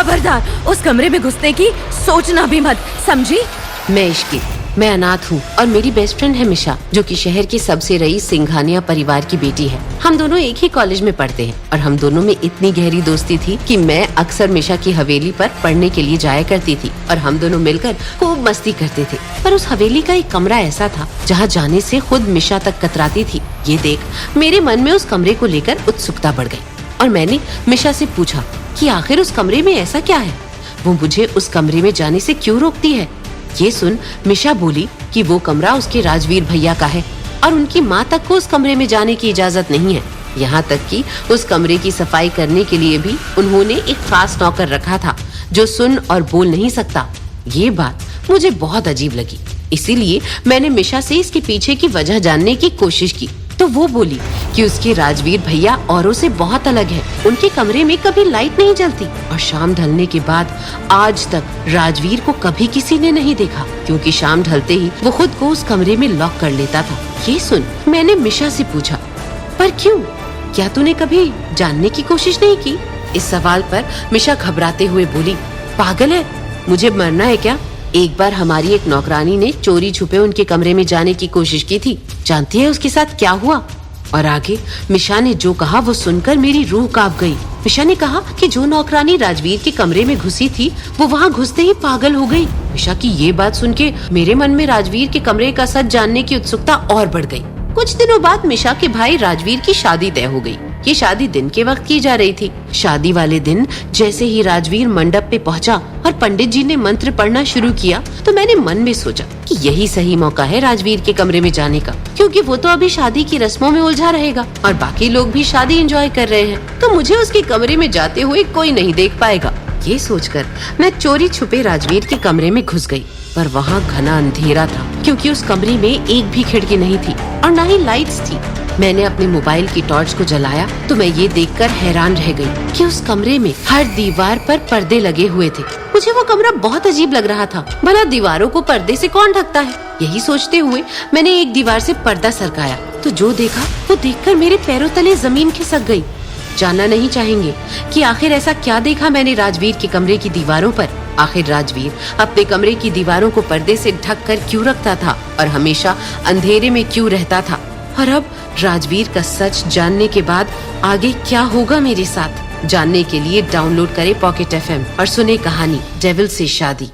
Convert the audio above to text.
खबरदार, उस कमरे में घुसने की सोचना भी मत, समझी? मैं इश्की, मैं अनाथ हूँ और मेरी बेस्ट फ्रेंड है मिशा, जो कि शहर के सबसे रईस सिंघानिया परिवार की बेटी है। हम दोनों एक ही कॉलेज में पढ़ते हैं और हम दोनों में इतनी गहरी दोस्ती थी कि मैं अक्सर मिशा की हवेली पर पढ़ने के लिए जाया करती थी और हम दोनों मिलकर खूब मस्ती करते थे। पर उस हवेली का एक कमरा ऐसा था जहाँ जाने से खुद मिशा तक कतराती थी। ये देख मेरे मन में उस कमरे को लेकर उत्सुकता बढ़ गई और मैंने मिशा से पूछा कि आखिर उस कमरे में ऐसा क्या है, वो मुझे उस कमरे में जाने से क्यों रोकती है। ये सुन मिशा बोली कि वो कमरा उसके राजवीर भैया का है और उनकी माँ तक को उस कमरे में जाने की इजाजत नहीं है। यहाँ तक कि उस कमरे की सफाई करने के लिए भी उन्होंने एक खास नौकर रखा था जो सुन और बोल नहीं सकता। ये बात मुझे बहुत अजीब लगी, इसीलिए मैंने मिशा से इसके पीछे की वजह जानने की कोशिश की। तो वो बोली कि उसके राजवीर भैया औरों से बहुत अलग है। उनके कमरे में कभी लाइट नहीं जलती और शाम ढलने के बाद आज तक राजवीर को कभी किसी ने नहीं देखा, क्योंकि शाम ढलते ही वो खुद को उस कमरे में लॉक कर लेता था। ये सुन मैंने मिशा से पूछा, पर क्यों? क्या तूने कभी जानने की कोशिश नहीं की? इस सवाल पर मिशा घबराते हुए बोली, पागल है, मुझे मरना है क्या? एक बार हमारी एक नौकरानी ने चोरी छुपे उनके कमरे में जाने की कोशिश की थी। जानती है उसके साथ क्या हुआ? और आगे मिशा ने जो कहा वो सुनकर मेरी रूह कांप गई। मिशा ने कहा कि जो नौकरानी राजवीर के कमरे में घुसी थी वो वहाँ घुसते ही पागल हो गई। मिशा की ये बात सुन के मेरे मन में राजवीर के कमरे का सच जानने की उत्सुकता और बढ़ गई। कुछ दिनों बाद मिशा के भाई राजवीर की शादी तय हो गई। ये शादी दिन के वक्त की जा रही थी। शादी वाले दिन जैसे ही राजवीर मंडप पे पहुंचा और पंडित जी ने मंत्र पढ़ना शुरू किया तो मैंने मन में सोचा कि यही सही मौका है राजवीर के कमरे में जाने का, क्योंकि वो तो अभी शादी की रस्मों में उलझा रहेगा और बाकी लोग भी शादी एंजॉय कर रहे हैं, तो मुझे उसके कमरे में जाते हुए कोई नहीं देख पाएगा। ये सोचकर मैं चोरी छुपे राजवीर के कमरे में घुस गई, पर वहाँ घना अंधेरा था क्योंकि उस कमरे में एक भी खिड़की नहीं थी और न ही लाइट्स थी। मैंने अपने मोबाइल की टॉर्च को जलाया तो मैं ये देखकर हैरान रह गई कि उस कमरे में हर दीवार पर पर्दे लगे हुए थे। मुझे वो कमरा बहुत अजीब लग रहा था। भला दीवारों को पर्दे से कौन ढकता है? यही सोचते हुए मैंने एक दीवार से पर्दा सरकाया तो जो देखा वो देखकर मेरे पैरों तले जमीन खिसक गई। जानना नहीं चाहेंगे कि आखिर ऐसा क्या देखा मैंने राजवीर के कमरे की दीवारों पर? आखिर राजवीर अपने कमरे की दीवारों को पर्दे से ढक कर क्यों रखता था और हमेशा अंधेरे में क्यों रहता था? और अब राजवीर का सच जानने के बाद आगे क्या होगा मेरे साथ? जानने के लिए डाउनलोड करें पॉकेट FM और सुने कहानी डेविल से शादी।